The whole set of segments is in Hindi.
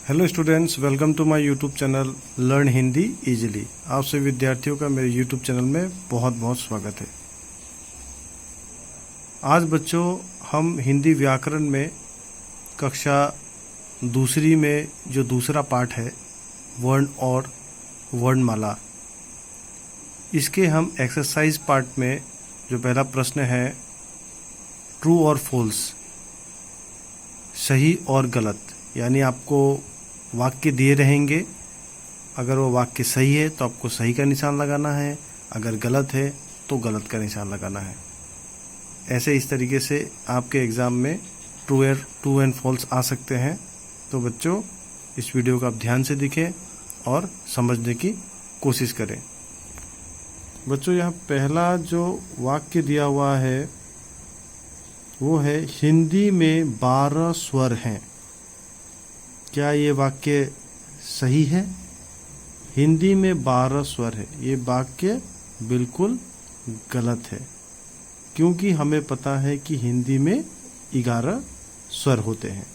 Hello students, welcome to my YouTube channel learn Hindi easily. आप सभी विद्यार्थियों का मेरे यूट्यूब चैनल में बहुत बहुत स्वागत है। आज बच्चों हम हिंदी व्याकरण में कक्षा दूसरी में जो दूसरा पार्ट है वर्ण और वर्णमाला, इसके हम एक्सरसाइज पार्ट में जो पहला प्रश्न है ट्रू और फॉल्स, सही और गलत, यानी आपको वाक्य दिए रहेंगे। अगर वो वाक्य सही है तो आपको सही का निशान लगाना है, अगर गलत है तो गलत का निशान लगाना है। ऐसे इस तरीके से आपके एग्ज़ाम में ट्रू एंड फॉल्स आ सकते हैं। तो बच्चों इस वीडियो को आप ध्यान से देखें और समझने की कोशिश करें। बच्चों यहाँ पहला जो वाक्य दिया हुआ है वो है हिंदी में 12 स्वर हैं। क्या ये वाक्य सही है? हिंदी में 12 स्वर है, ये वाक्य बिल्कुल गलत है, क्योंकि हमें पता है कि हिंदी में 11 स्वर होते हैं।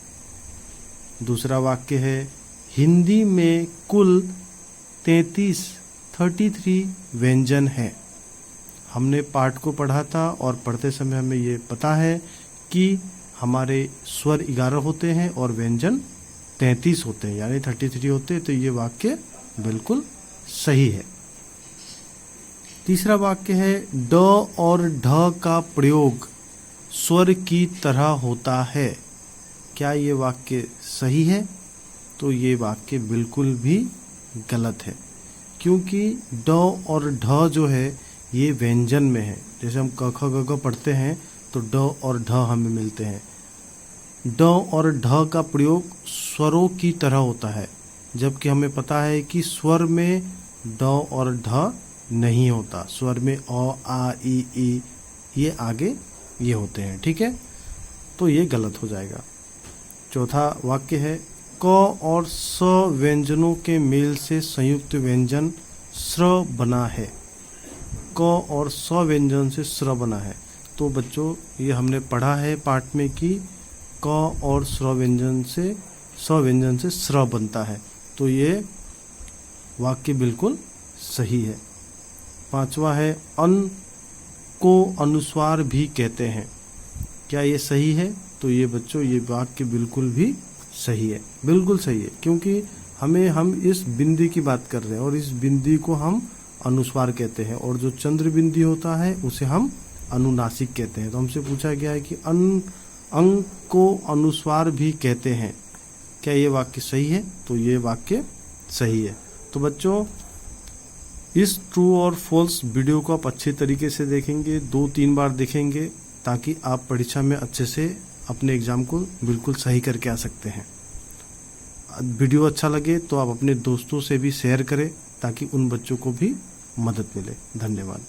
दूसरा वाक्य है हिंदी में कुल 33 व्यंजन हैं। हमने पाठ को पढ़ा था और पढ़ते समय हमें ये पता है कि हमारे स्वर 11 होते हैं और व्यंजन 33 होते हैं, यानी 33 होते हैं। तो ये वाक्य बिल्कुल सही है। तीसरा वाक्य है ड और ढ का प्रयोग स्वर की तरह होता है। क्या ये वाक्य सही है? तो ये वाक्य बिल्कुल भी गलत है, क्योंकि ड और ढ जो है ये व्यंजन में है। जैसे हम क ख ग घ पढ़ते हैं तो ड और ढ हमें मिलते हैं। ड और ढ का प्रयोग स्वरों की तरह होता है, जबकि हमें पता है कि स्वर में ड और ढ नहीं होता। स्वर में अ, आ, ई ये आगे ये होते हैं, ठीक है। तो ये गलत हो जाएगा। चौथा वाक्य है क और स व्यंजनों के मेल से संयुक्त व्यंजन स्र बना है। क और स व्यंजन से स्र बना है। तो बच्चों ये हमने पढ़ा है पाठ में कि क और स व्यंजन से स्र बनता है। तो ये वाक्य बिल्कुल सही है। पांचवा है अन को अनुस्वार भी कहते हैं। क्या ये सही है? तो ये बच्चों ये वाक्य बिल्कुल भी सही है, बिल्कुल सही है, क्योंकि हम इस बिंदी की बात कर रहे हैं और इस बिंदी को हम अनुस्वार कहते हैं, और जो चंद्र बिंदी होता है उसे हम अनुनासिक कहते हैं। तो हमसे पूछा गया है कि अंक को अनुस्वार भी कहते हैं। क्या ये वाक्य सही है? तो ये वाक्य सही है। तो बच्चों इस ट्रू और फॉल्स वीडियो को आप अच्छे तरीके से देखेंगे, 2-3 बार देखेंगे, ताकि आप परीक्षा में अच्छे से अपने एग्जाम को बिल्कुल सही करके आ सकते हैं। वीडियो अच्छा लगे तो आप अपने दोस्तों से भी शेयर करें, ताकि उन बच्चों को भी मदद मिले। धन्यवाद।